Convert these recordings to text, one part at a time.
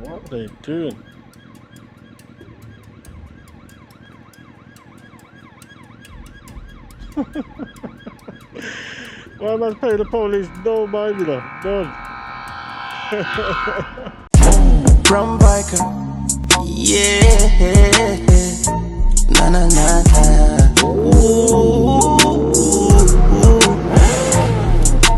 What they doing? Why must pay the police? No mind, you know. None. From biker, yeah, na na na na. Ooh,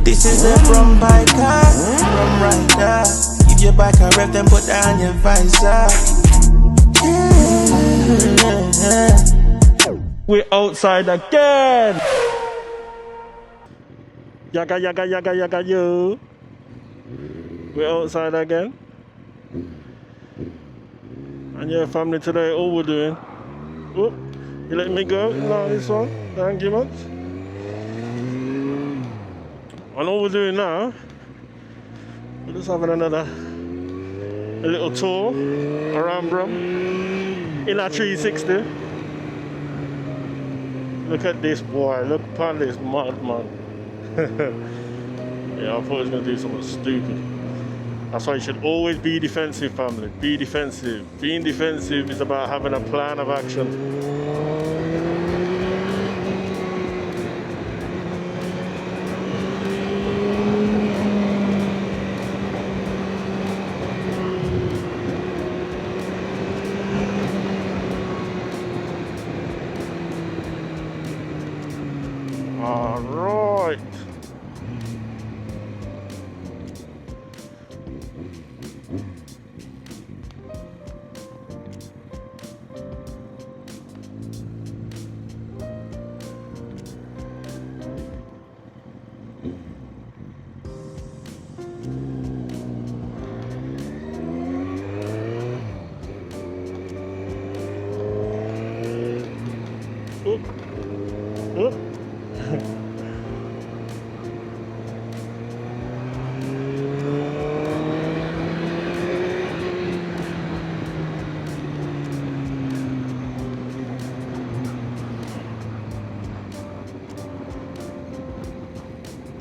this is a from biker, from rider. Give your bike a rev, then put down your visor. Yeah. We're outside again. Yaga yaga yaga yaga yo. We're outside again. And your family today, all we're doing. Oh, you let me go? No, this one. Thank you much. And all we're doing now, we're just having a little tour around Brum in our 360. Look at this boy, look upon this madman. Yeah, I thought he was going to do something stupid. That's why you should always be defensive, family. Be defensive. Being defensive is about having a plan of action. All right. Oop. Oop.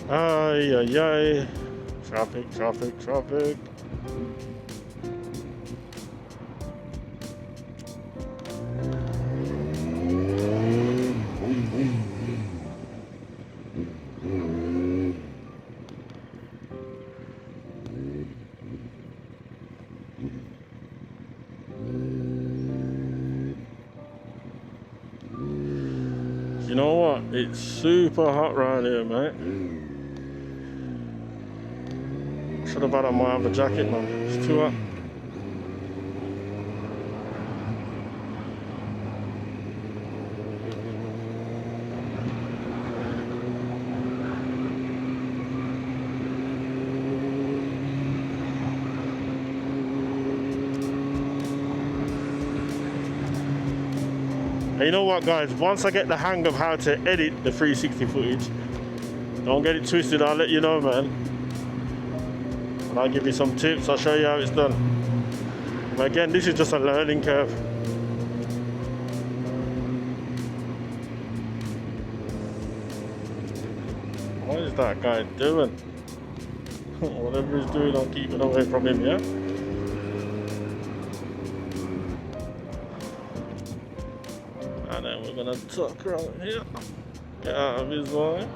Ay, ay, ay. Traffic, traffic, traffic. You know what? It's super hot around here, mate. Should have had on my other jacket, man. It's too hot. And you know what, guys? Once I get the hang of how to edit the 360 footage, don't get it twisted, I'll let you know, man. And I'll give you some tips, I'll show you how it's done. But again, this is just a learning curve. What is that guy doing? Whatever he's doing, I'm keeping away from him, yeah? And then we're gonna tuck right here. Get out of his way.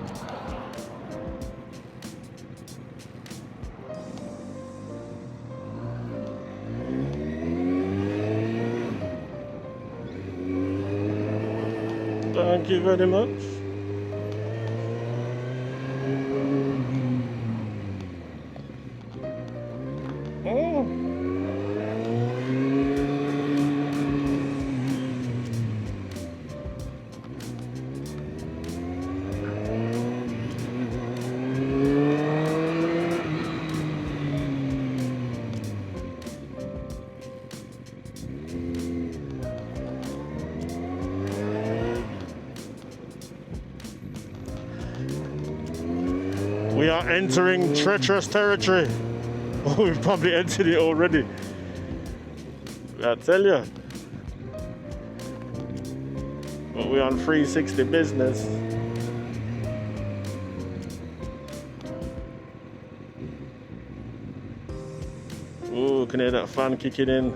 Thank you very much. Oh. We are entering treacherous territory. Oh, we've probably entered it already. I tell you. But we're on 360 business. Oh, can hear that fan kicking in.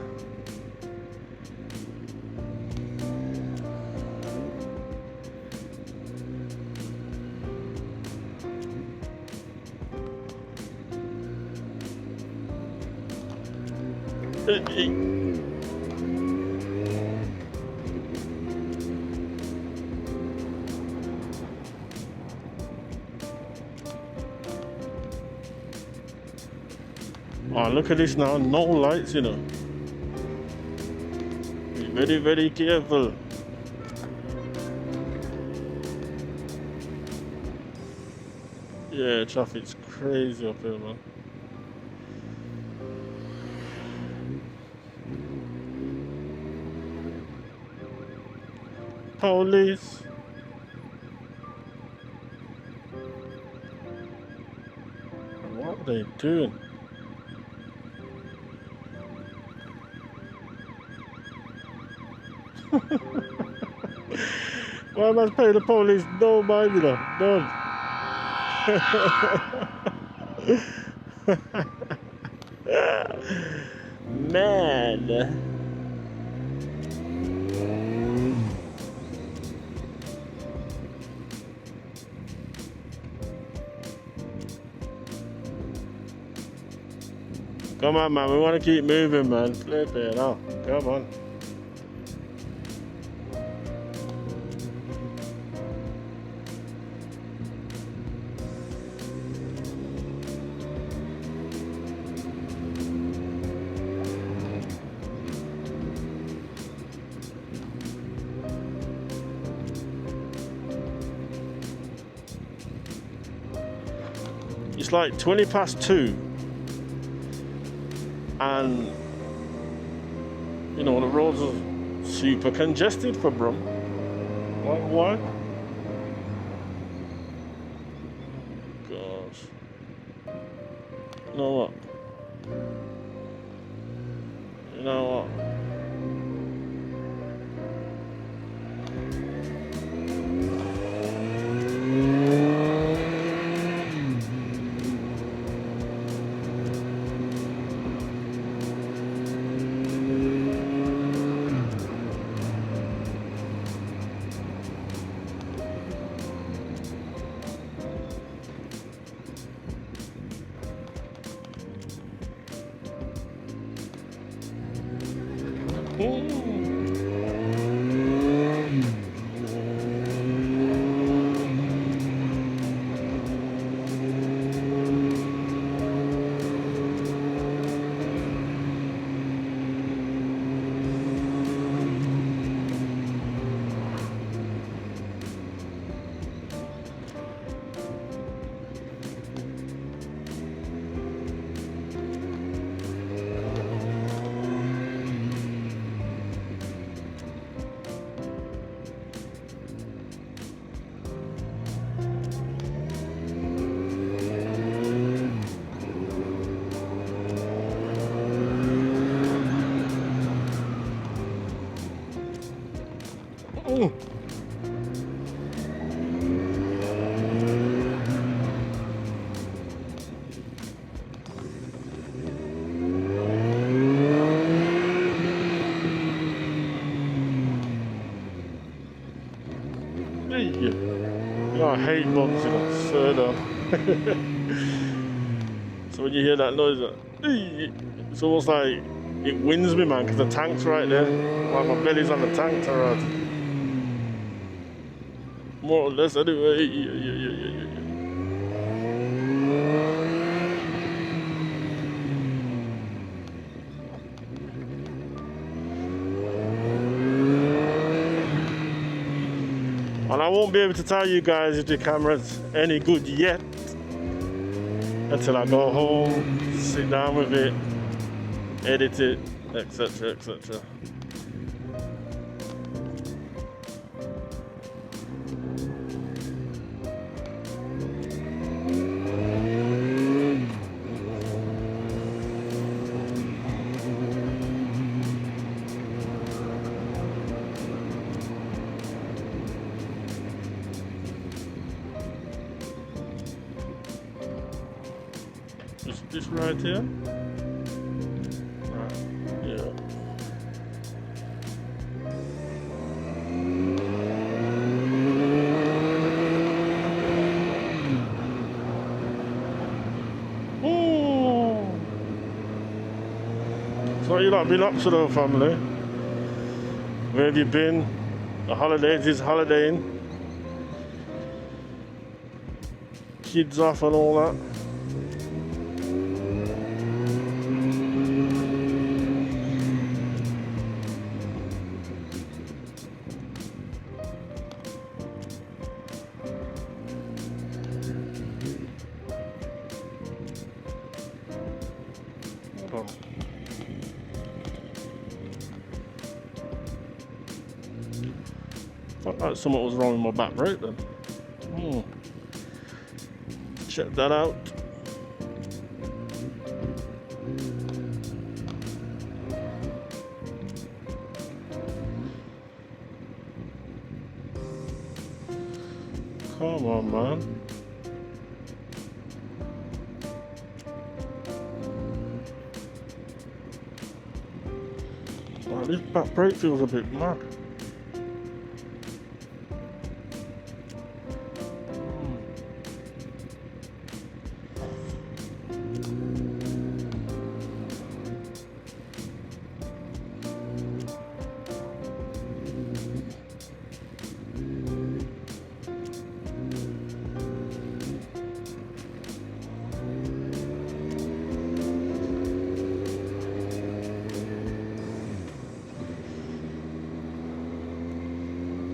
Oh, look at this now, no lights, you know. Be very, very careful. Yeah, traffic's crazy up here, man. Police. What are they doing? Why am I paying the police no mind, you know? None. Man. Come on, man. We want to keep moving, man. Flip it out. Come on. It's like 20 past 2 and you know the roads are super congested for Brum. Why? Gosh. You know what? You know what? I hate bumps, you know, so so when you hear that noise, it's almost like it wins me, man, because the tank's right there. Like my belly's on the tank, alright. More or less, anyway. And I won't be able to tell you guys if the camera's any good yet until I go home, sit down with it, edit it, etc, etc. This right here? So what you lot been up to though, family? Where have you been? The holidays is holidaying. Kids off and all that. Oh. Thought that something was wrong with my back brake then. Check that out. Come on, man. Wow, this back brake feels a bit mad.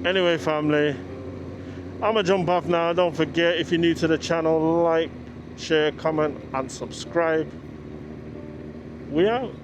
Anyway, family, I'm gonna jump off now. Don't forget, if you're new to the channel, like, share, comment, and subscribe. We out.